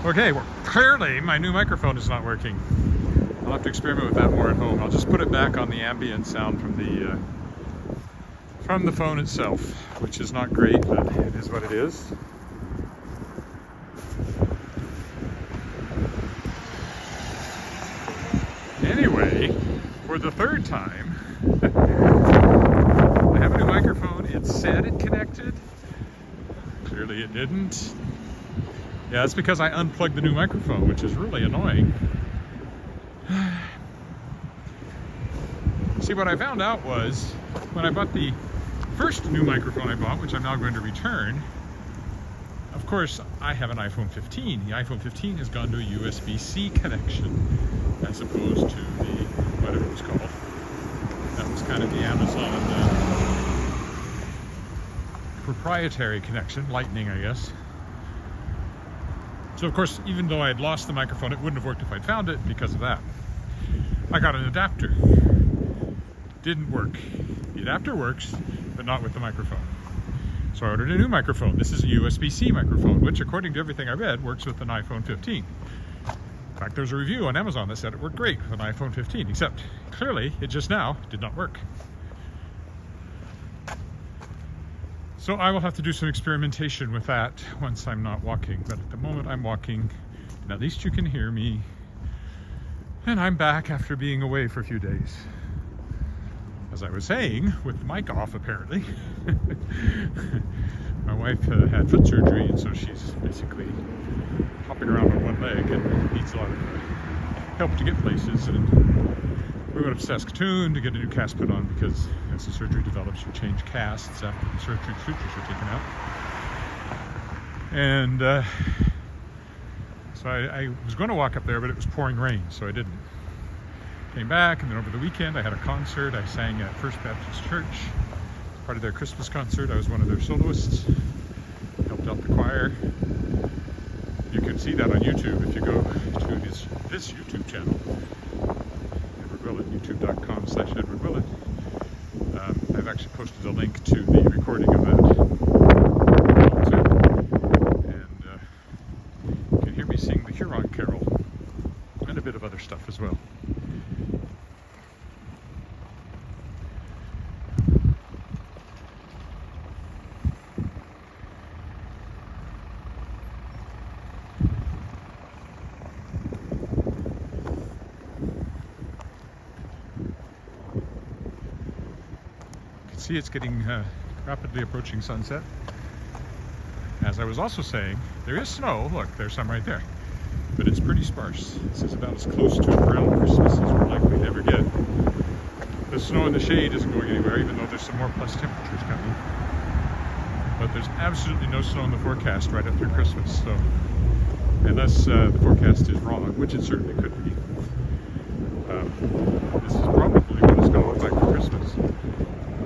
Okay, well, clearly my new microphone is not working. I'll have to experiment with that more at home. I'll just put it back on the ambient sound from the phone itself, which is not great, but it is what it is. Anyway, for the third time, I have a new microphone. It said it connected. Clearly it didn't. Yeah, that's because I unplugged the new microphone, which is really annoying. See, what I found out was when I bought the first new microphone I bought, which I'm now going to return, of course, I have an iPhone 15. The iPhone 15 has gone to a USB-C connection as opposed to the, whatever it was called. That was kind of the Amazon proprietary connection, Lightning, I guess. So, of course, even though I had lost the microphone, it wouldn't have worked if I'd found it because of that. I got an adapter. Didn't work. The adapter works, but not with the microphone. So I ordered a new microphone. This is a USB-C microphone, which, according to everything I read, works with an iPhone 15. In fact, there's a review on Amazon that said it worked great with an iPhone 15, except clearly it just now did not work. So I will have to do some experimentation with that once I'm not walking. But at the moment I'm walking, and at least you can hear me. And I'm back after being away for a few days. As I was saying, with the mic off apparently, my wife had foot surgery, and so she's basically hopping around on one leg and needs a lot of help to get places. And we went up to Saskatchewan to get a new cast put on because as the surgery develops, you change casts after the surgery sutures are taken out. And so I was going to walk up there, but it was pouring rain, so I didn't. Came back, and then over the weekend I had a concert. I sang at First Baptist Church, part of their Christmas concert. I was one of their soloists, helped out the choir. You can see that on YouTube if you go to this YouTube channel, Edward Willett, youtube.com/Edward Willett. I've actually posted a link to the recording of that concert, and you can hear me sing the Huron Carol and a bit of other stuff as well. See, it's getting rapidly approaching sunset. As I was also saying, there is snow. Look, there's some right there. But it's pretty sparse. This is about as close to a brown Christmas as we're likely to ever get. The snow in the shade isn't going anywhere, even though there's some more plus temperatures coming. But there's absolutely no snow in the forecast right up through Christmas. So, unless the forecast is wrong, which it certainly could be. This is probably what it's going to look like for Christmas,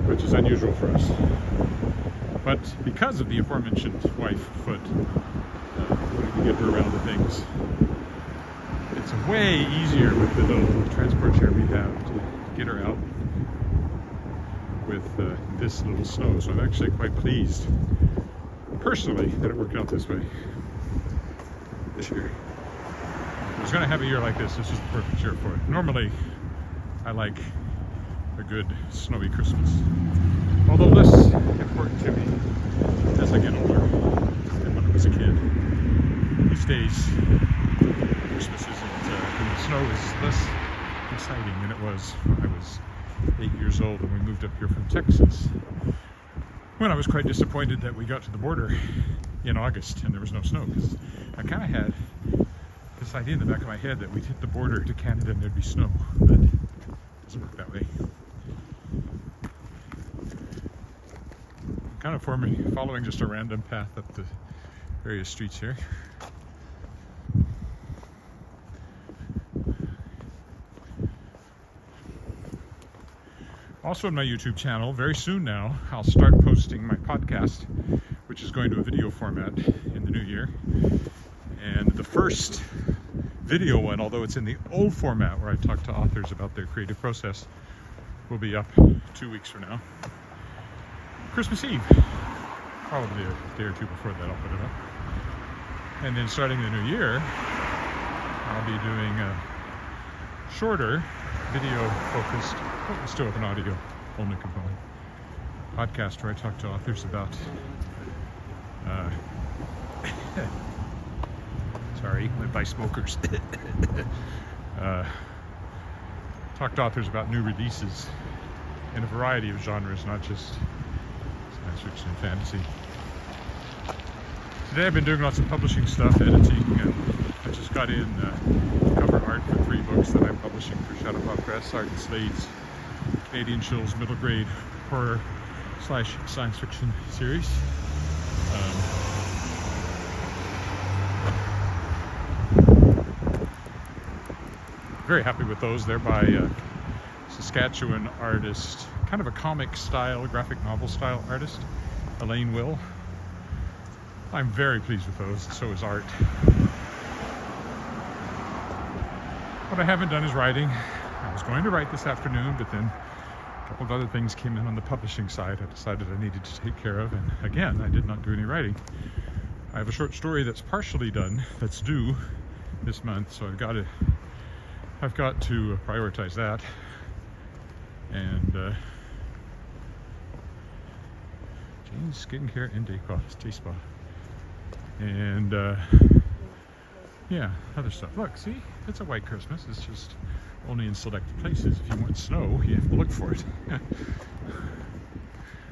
which is unusual for us. But because of the aforementioned wife foot, wanting to get her around the things, it's way easier with the little transport chair we have to get her out with this little snow. So I'm actually quite pleased, personally, that it worked out this way this year. If I was going to have a year like this is the perfect year for it. Normally, I like a good snowy Christmas, although less important to me as I get older than when I was a kid. These days, Christmas isn't, when the snow is less exciting than it was when I was 8 years old and we moved up here from Texas, when I was quite disappointed that we got to the border in August and there was no snow, because I kind of had this idea in the back of my head that we'd hit the border to Canada and there'd be snow, but it doesn't work that way. Kind of following just a random path up the various streets here. Also on my YouTube channel, very soon now, I'll start posting my podcast, which is going to a video format in the new year. And the first video one, although it's in the old format where I talk to authors about their creative process, will be up 2 weeks from now. Christmas Eve. Probably a day or two before that I'll put it up. And then starting the new year, I'll be doing a shorter video-focused, still with an audio-only component, podcast where I talk to authors about sorry, went by smokers. Talk to authors about new releases in a variety of genres, not just science fiction and fantasy. Today I've been doing lots of publishing stuff, editing, and I just got in cover art for 3 books that I'm publishing for Shadowpaw Press, Art and Slade's Canadian Chills middle grade horror / science fiction series. Very happy with those. They're by Saskatchewan artist, kind of a comic style, graphic novel style artist, Elaine Will. I'm very pleased with those, so is Art. What I haven't done is writing. I was going to write this afternoon, but then a couple of other things came in on the publishing side I decided I needed to take care of, and again, I did not do any writing. I have a short story that's partially done, that's due this month, so I've got to prioritize that. And Jane's Skincare and Day Spa. And yeah, other stuff. Look, see, it's a white Christmas. It's just only in selected places. If you want snow, you have to look for it.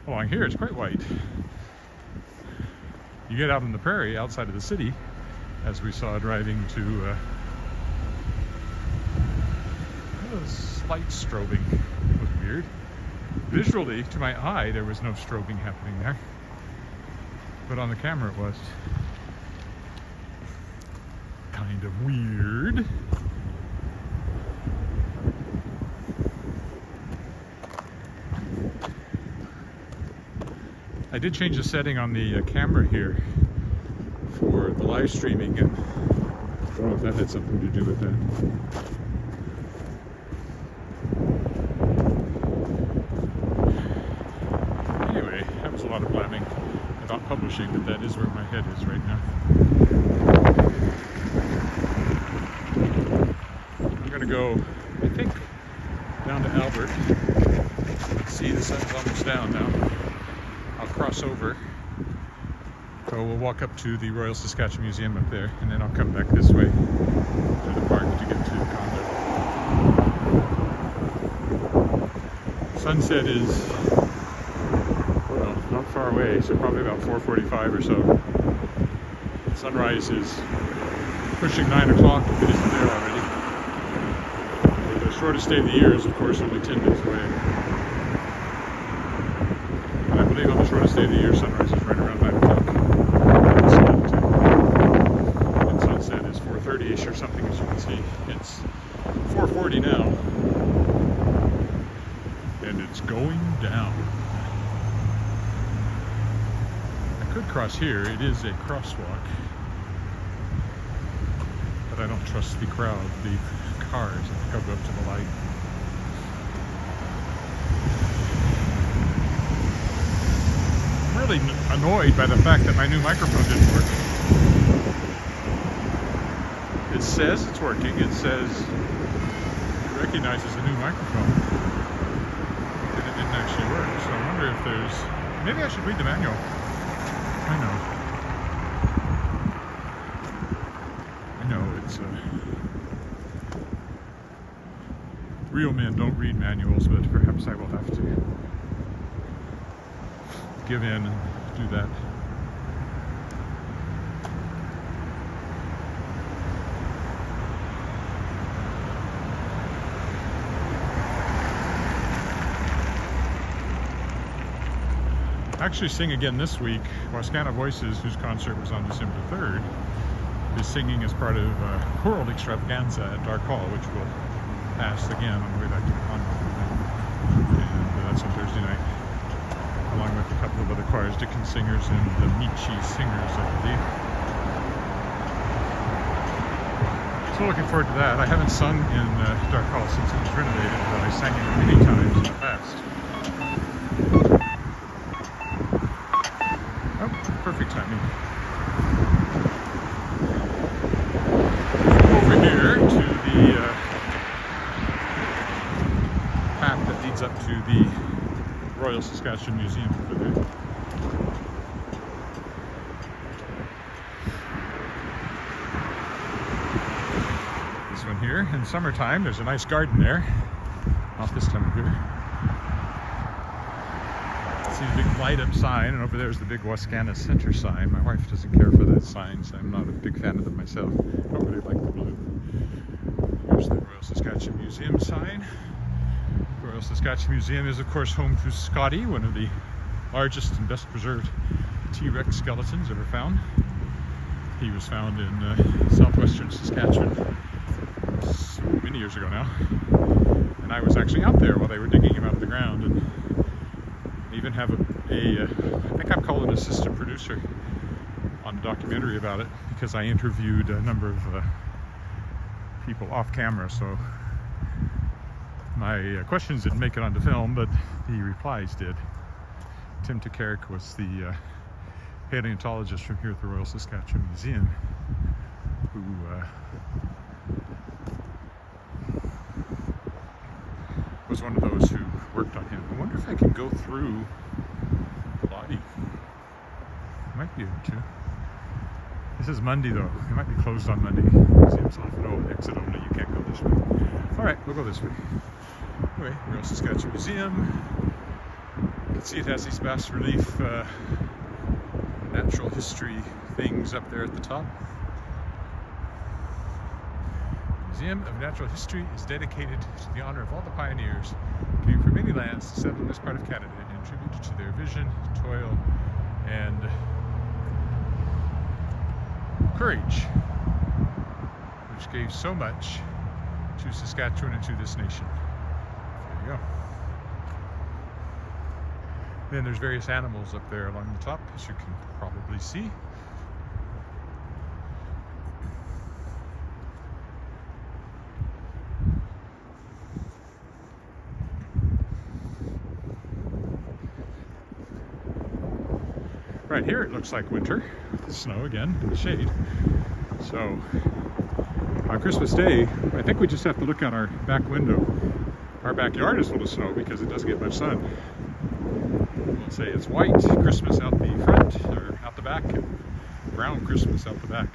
Along here, it's quite white. You get out on the prairie outside of the city, as we saw driving to a slight strobing. It was weird. Visually, to my eye, there was no strobing happening there, but on the camera it was. Kind of weird. I did change the setting on the camera here for the live streaming, and I don't know if that had something to do with that. Anyway, that was a lot of blabbing about publishing, but that is where my head is right now. I'm going to go, I think, down to Albert. See, the sun's almost down now. I'll cross over. So we'll walk up to the Royal Saskatchewan Museum up there, and then I'll come back this way to the park to get to the condo. Sunset is, well, not far away, so probably about 4:45 or so. Sunrise is pushing 9 o'clock if it isn't there already. The shortest day of the year is, of course, only 10 days away. And I believe on the shortest day of the year, sunrise is right around 9 o'clock. And sunset is 4:30-ish or something, as you can see. It's 4:40 now. And it's going down. I could cross here. It is a crosswalk. But I don't trust the crowd, the cars. I think I'll go up to the light. I'm really annoyed by the fact that my new microphone didn't work. It says it's working. It says it recognizes a new microphone. And it didn't actually work. So I wonder if there's... Maybe I should read the manual. I know. It's real men don't read manuals, but perhaps I will have to give in and do that. Actually sing again this week. Wascana Voices, whose concert was on December 3rd, is singing as part of choral extravaganza at Dark Hall, which will pass again on the way back to the condo. And that's on Thursday night, along with a couple of other choirs, Dickens Singers and the Michi Singers, I believe. So looking forward to that. I haven't sung in Dark Hall since it was renovated, but I sang it many times in the past. Oh, perfect timing. Saskatchewan Museum over there. This one here, in summertime, there's a nice garden there. Not this time of year. See the big light up sign, and over there's the big Wascana Center sign. My wife doesn't care for that sign, so I'm not a big fan of them myself. I don't really like the blue. Here's the Royal Saskatchewan Museum sign. The Royal Saskatchewan Museum is, of course, home to Scotty, one of the largest and best preserved T-Rex skeletons ever found. He was found in southwestern Saskatchewan so many years ago now. And I was actually out there while they were digging him out of the ground, and even have I think I'm called an assistant producer on a documentary about it, because I interviewed a number of people off camera, so my questions didn't make it onto film, but the replies did. Tim Tekerk was the paleontologist from here at the Royal Saskatchewan Museum who was one of those who worked on him. I wonder if I can go through the body. Might be able to. This is Monday though. It might be closed on Monday. Museum's off. No, exit only. You can't go this way. Alright, we'll go this way. Anyway, Royal Saskatchewan Museum. You can see it has these bas relief natural history things up there at the top. Museum of Natural History is dedicated to the honor of all the pioneers who came from many lands to settle in this part of Canada and tribute to their vision, toil, and courage, which gave so much to Saskatchewan and to this nation. There you go. Then there's various animals up there along the top, as you can probably see. Right here it looks like winter, with the snow again, in the shade. So, on Christmas Day, I think we just have to look out our back window. Our backyard is full of snow because it doesn't get much sun. We'll say it's white Christmas out the front, or out the back, and brown Christmas out the back.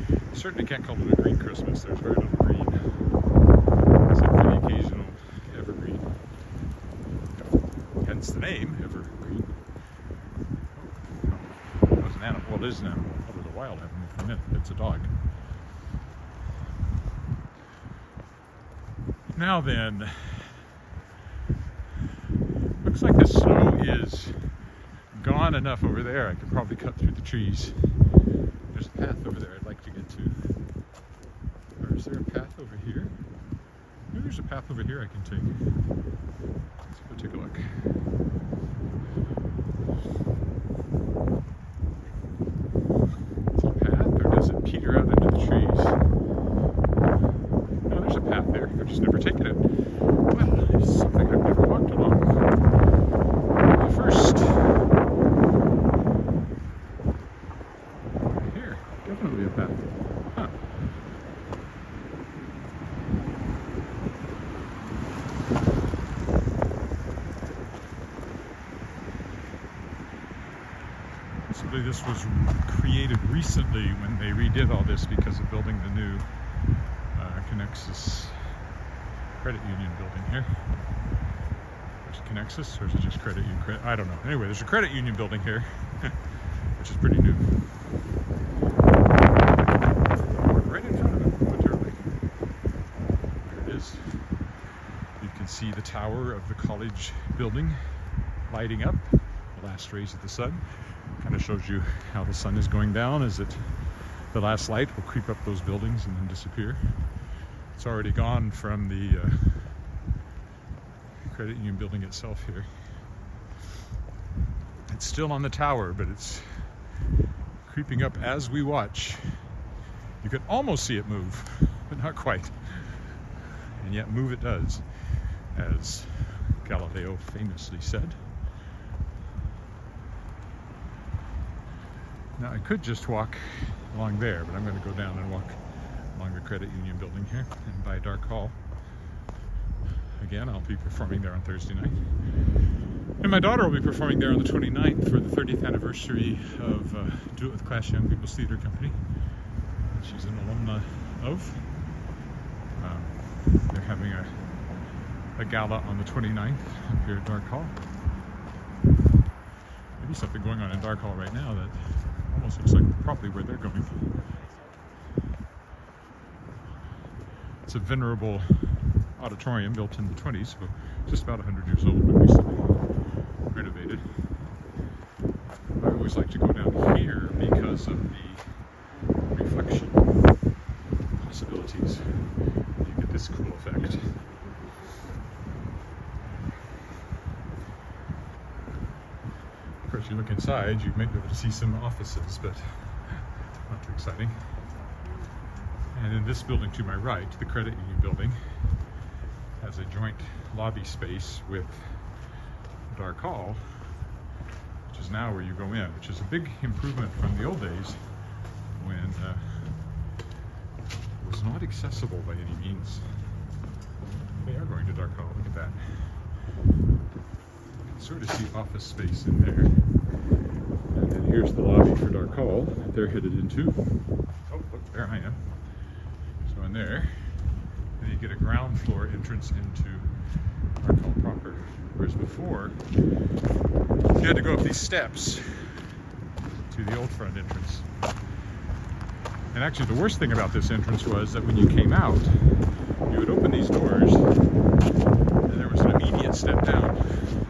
You certainly can't call it a green Christmas. There's very little green, except for the occasional evergreen. Hence the name, evergreen. It was an animal. Well, it is an animal. It was a wild animal for a minute. It's a dog. Now then, looks like the snow is gone enough over there. I could probably cut through the trees. There's a path over there I'd like to get to. Or is there a path over here? Maybe there's a path over here I can take. Let's go take a look. Is it a path, or does it peter out into the trees? No, there's a path there. I've just never taken it. Well, it's something I've never walked along. First. Right here. Definitely a path. Huh. Possibly this was created recently when they redid all this because of building the new Connexus Credit Union building here. Is it Connexus or is it just Credit Union? I don't know. Anyway, there's a Credit Union building here, which is pretty new. Right in front of it, momentarily. There it is. You can see the tower of the college building lighting up, the last rays of the sun. Kind of shows you how the sun is going down as the last light will creep up those buildings and then disappear. It's already gone from the Credit Union building itself here. It's still on the tower, but it's creeping up as we watch. You can almost see it move, but not quite. And yet move it does, as Galileo famously said. Now I could just walk along there, but I'm going to go down and walk along the Credit Union building here and by Dark Hall. Again, I'll be performing there on Thursday night. And my daughter will be performing there on the 29th for the 30th anniversary of Do It With Class Young People's Theater Company. She's an alumna of. They're having a gala on the 29th up here at Dark Hall. Maybe something going on in Dark Hall right now that almost looks like probably where they're going. It's a venerable auditorium built in the 20s, so just about 100 years old, but recently renovated. I always like to go down here because of the reflection possibilities. You get this cool effect. Of course, you look inside, you might be able to see some offices, but not too exciting. And in this building to my right, the Credit Union building, has a joint lobby space with Dark Hall, which is now where you go in, which is a big improvement from the old days when it was not accessible by any means. They are going to Dark Hall, look at that. You can sort of see office space in there. And then here's the lobby for Dark Hall that they're headed into. Oh, look, there I am. So in there, then you get a ground floor entrance into Dark Hall proper. Whereas before, you had to go up these steps to the old front entrance. And actually the worst thing about this entrance was that when you came out, you would open these doors and there was an immediate step down.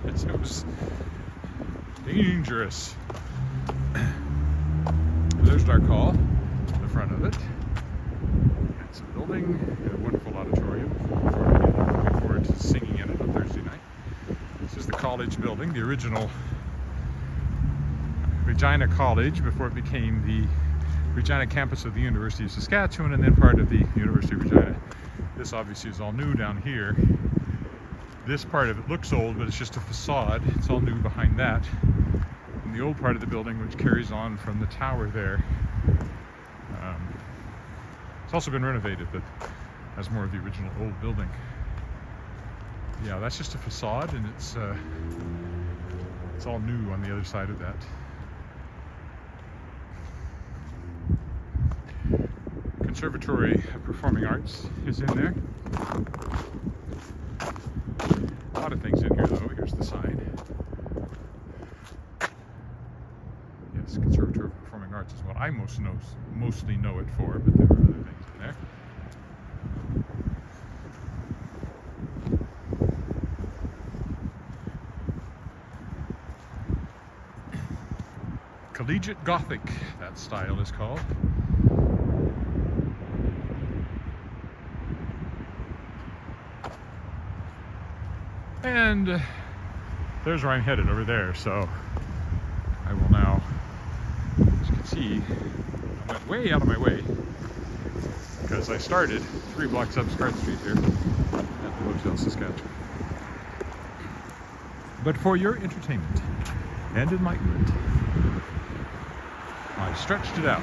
It was dangerous. There's Dark Hall, the front of it. It's a building, a wonderful auditorium. Looking forward to singing in it on Thursday night. This is the college building, the original Regina College before it became the Regina campus of the University of Saskatchewan and then part of the University of Regina. This obviously is all new down here. This part of it looks old, but it's just a facade. It's all new behind that. And the old part of the building, which carries on from the tower there, it's also been renovated, but has more of the original old building. Yeah, that's just a facade, and it's all new on the other side of that. Conservatory of Performing Arts is in there. A lot of things in here, though. Here's the sign. Yes, Conservatory of Performing Arts is what I mostly know it for, but there are other things in there. Collegiate Gothic, that style is called. And there's where I'm headed, over there. So I will now, as you can see, I went way out of my way because I started 3 blocks up Scarlet Street here at the Hotel Saskatchewan. But for your entertainment and enlightenment, I stretched it out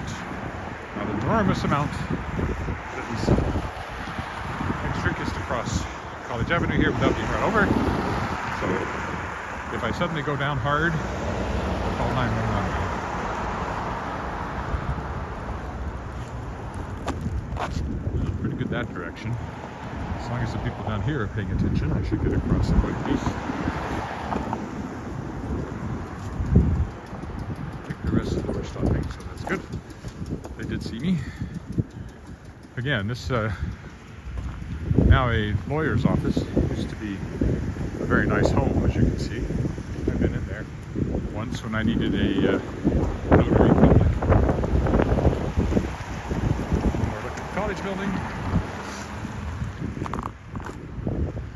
an enormous amount. That was trickest to cross College Avenue here without being run over. So if I suddenly go down hard, I'll call 911. Pretty good that direction. As long as the people down here are paying attention, I should get across in one piece. I think the rest of them are stopping, so that's good. They did see me. Again, this now a lawyer's office. Used to be a very nice home, as you can see. I've been in there once when I needed a notary public. We're looking at the college building.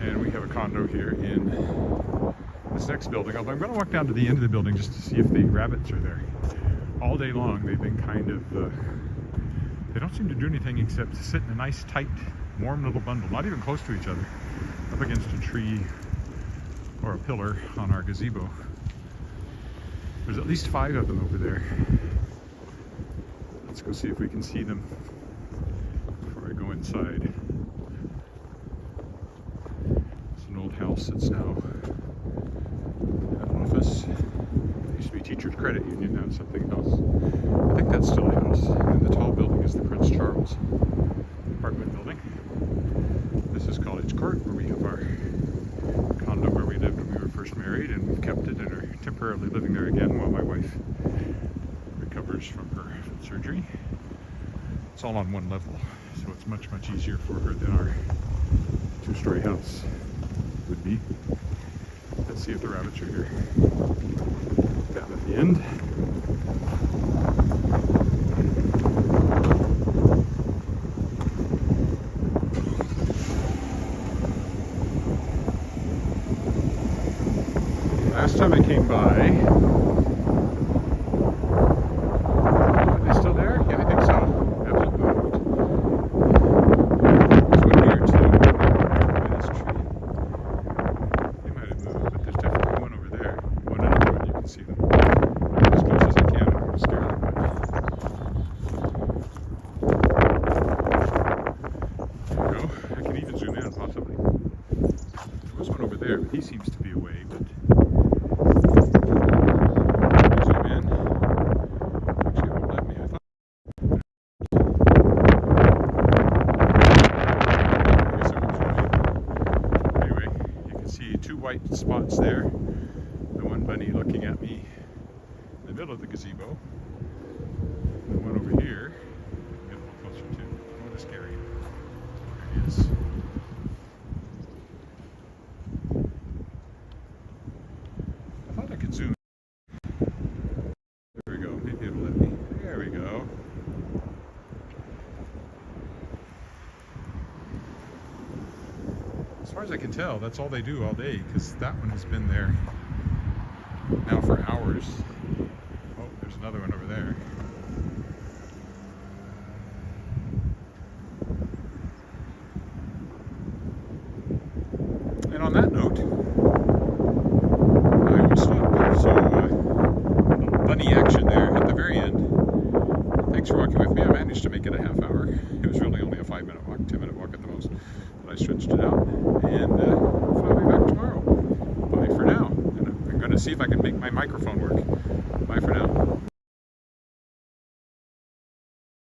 And we have a condo here in this next building. Although I'm going to walk down to the end of the building just to see if the rabbits are there. All day long they've been kind of, they don't seem to do anything except to sit in a nice tight warm little bundle, not even close to each other, up against a tree or a pillar on our gazebo. There's at least 5 of them over there. Let's go see if we can see them before I go inside. It's an old house that's now credit union, now it's something else. I think that's still a house. And the tall building is the Prince Charles apartment building. This is College Court, where we have our condo where we lived when we were first married, and we've kept it and are temporarily living there again while my wife recovers from her foot surgery. It's all on one level, so it's much, much easier for her than our two-story house would be. Let's see if the rabbits are here. Down at the end. Last time I came by, are they still there? Yeah, I think so. Haven't moved. There's one here too. By this tree. They might have moved, but there's definitely one over there. One in the road, you can see them. As close as I can, I'm going to scare them. There you go. I can even zoom in, possibly. There was one over there, but he seems to be away. But white spots there. The one bunny looking at me in the middle of the gazebo. The one over here, get a little closer to. I want to scare you. There he is. I thought I could zoom. There we go. Maybe it'll let me. There we go. As far as I can tell, that's all they do all day, because that one has been there now for hours. Oh, there's another one over there. And on that note, I will stop. So, little bunny action there at the very end. Thanks for walking with me. I managed to make it a half hour. It was really only a 5-minute walk, 10-minute walk at the most. But I stretched it out, and I'll be back tomorrow. Bye for now. And I'm going to see if I can make my microphone work. Bye for now.